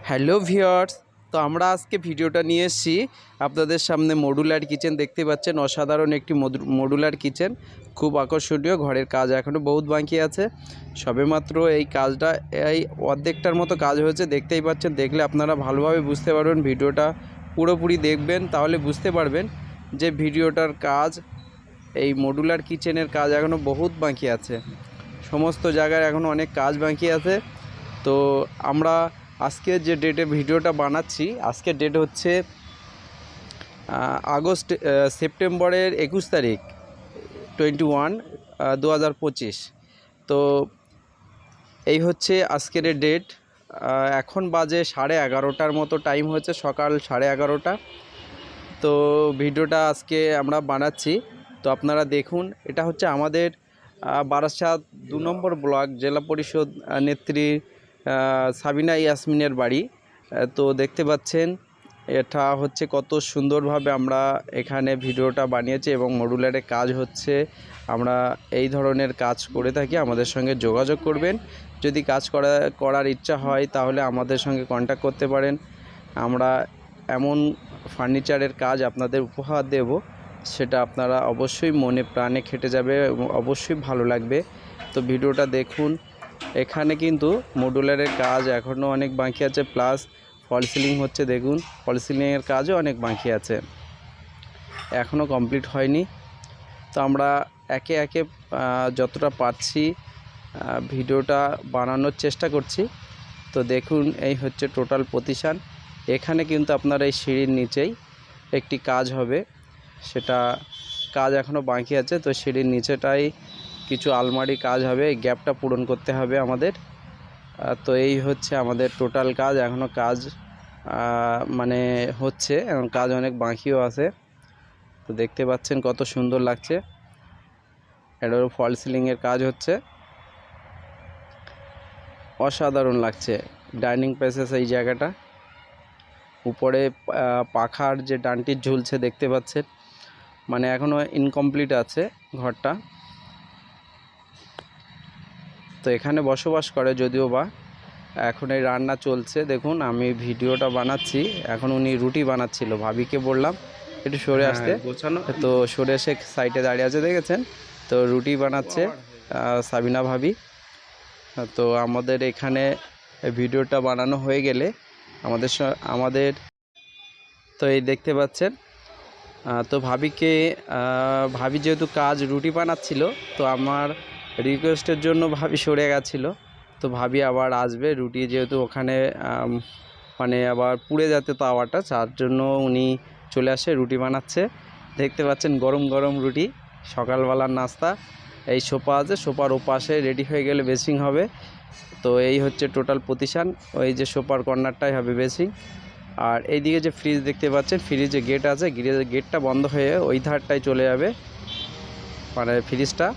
Hello viewers, তো আমরা আজকে ভিডিওটা নিয়ে এসেছি আপনাদের সামনে। মডুলার কিচেন দেখতে পাচ্ছেন, অসাধারণ একটি মডুলার কিচেন, খুব আকর্ষণীয়। ঘরের কাজ এখনও বহুত বাকি আছে, সবেমাত্র এই কাজটা এই অর্ধেকটার মতো কাজ হয়েছে, দেখতেই পাচ্ছেন। দেখলে আপনারা ভালোভাবে বুঝতে পারবেন, ভিডিওটা পুরোপুরি দেখবেন, তাহলে বুঝতে পারবেন যে ভিডিওটার কাজ, এই মডুলার কিচেনের কাজ এখনও বহুত বাকি আছে, সমস্ত জায়গায় এখনও অনেক কাজ বাকি আছে। তো আমরা আজকে যে ডেটে ভিডিওটা বানাচ্ছি, আজকের ডেট হচ্ছে সেপ্টেম্বরের 21 তারিখ 21 2025। তো এই হচ্ছে আজকের ডেট। এখন বাজে 11:30টার মতো টাইম হচ্ছে, সকাল 11:30টা। তো ভিডিওটা আজকে আমরা বানাচ্ছি, তো আপনারা দেখুন। এটা হচ্ছে আমাদের বারাসাত 2 নম্বর ব্লক জেলা পরিষদ নেত্রী সাবিনা ইয়াসমিনের বাড়ি। তো দেখতে পাচ্ছেন এটা হচ্ছে কত সুন্দরভাবে আমরা এখানে ভিডিওটা বানিয়েছি, এবং মডুলারে কাজ হচ্ছে। আমরা এই ধরনের কাজ করে থাকি, আমাদের সঙ্গে যোগাযোগ করবেন। যদি কাজ করার ইচ্ছা হয় তাহলে আমাদের সঙ্গে কন্ট্যাক্ট করতে পারেন। আমরা এমন ফার্নিচারের কাজ আপনাদের উপহার দেব, সেটা আপনারা অবশ্যই মনে প্রাণে খেটে যাবে এবং অবশ্যই ভালো লাগবে। তো ভিডিওটা দেখুন। এখানে কিন্তু মডুলারের কাজ এখনও অনেক বাকি আছে, প্লাস ফল সিলিং হচ্ছে। দেখুন, ফল সিলিংয়ের কাজও অনেক বাকি আছে, এখনও কমপ্লিট হয়নি। তো আমরা একে একে যতটা পারছি ভিডিওটা বানানোর চেষ্টা করছি। তো দেখুন, এই হচ্ছে টোটাল প্রতিষ্ঠান। এখানে কিন্তু আপনার এই সিঁড়ির নিচেই একটি কাজ হবে, সেটা কাজ এখনও বাকি আছে। তো সিঁড়ির নিচেটাই কিছু আলমারি কাজ হবে, এই গ্যাপটা পূরণ করতে হবে আমাদের। তো এই হচ্ছে আমাদের টোটাল কাজ। এখনও কাজ মানে হচ্ছে, এখন কাজ অনেক বাকিও আছে। তো দেখতে পাচ্ছেন কত সুন্দর লাগছে। এটারও ফল সিলিংয়ের কাজ হচ্ছে, অসাধারণ লাগছে। ডাইনিং প্যাসেজ এই জায়গাটা, উপরে পাখার যে ডানটি ঝুলছে দেখতে পাচ্ছেন, মানে এখনও ইনকমপ্লিট আছে ঘরটা। তো এখানে বসবাস করে, যদিও বা এখন এই রান্না চলছে। দেখুন, আমি ভিডিওটা বানাচ্ছি, এখন উনি রুটি বানাচ্ছিল। ভাবিকে বললাম একটু সরে আসতে, তো সরে এসে সাইডে দাঁড়িয়ে আছে, দেখেছেন। তো রুটি বানাচ্ছে সাবিনা ভাবি। তো আমাদের এখানে ভিডিওটা বানানো হয়ে গেলে আমাদের তো এই দেখতে পাচ্ছেন। তো ভাবি যেহেতু কাজ রুটি বানাচ্ছিল, তো আমার রিকোয়েস্টের জন্য ভাবি সরে গেছিলো। তো ভাবি আবার আসবে, রুটি যেহেতু ওখানে মানে আবার পুড়ে যাতে তাওয়াটা, তার জন্য উনি চলে আসে, রুটি বানাচ্ছে। দেখতে পাচ্ছেন গরম গরম রুটি, সকালবেলার নাস্তা। এই সোফা আছে, সোফার ওপাশে রেডি হয়ে গেলে বেসিং হবে। তো এই হচ্ছে টোটাল প্রতিষ্ঠান। ওই যে সোফার কর্নারটাই হবে বেসিং। আর এইদিকে যে ফ্রিজ দেখতে পাচ্ছেন, ফ্রিজে গেট আছে, গেটটা বন্ধ হয়ে ওই ধারটায় চলে যাবে মানে ফ্রিজটা।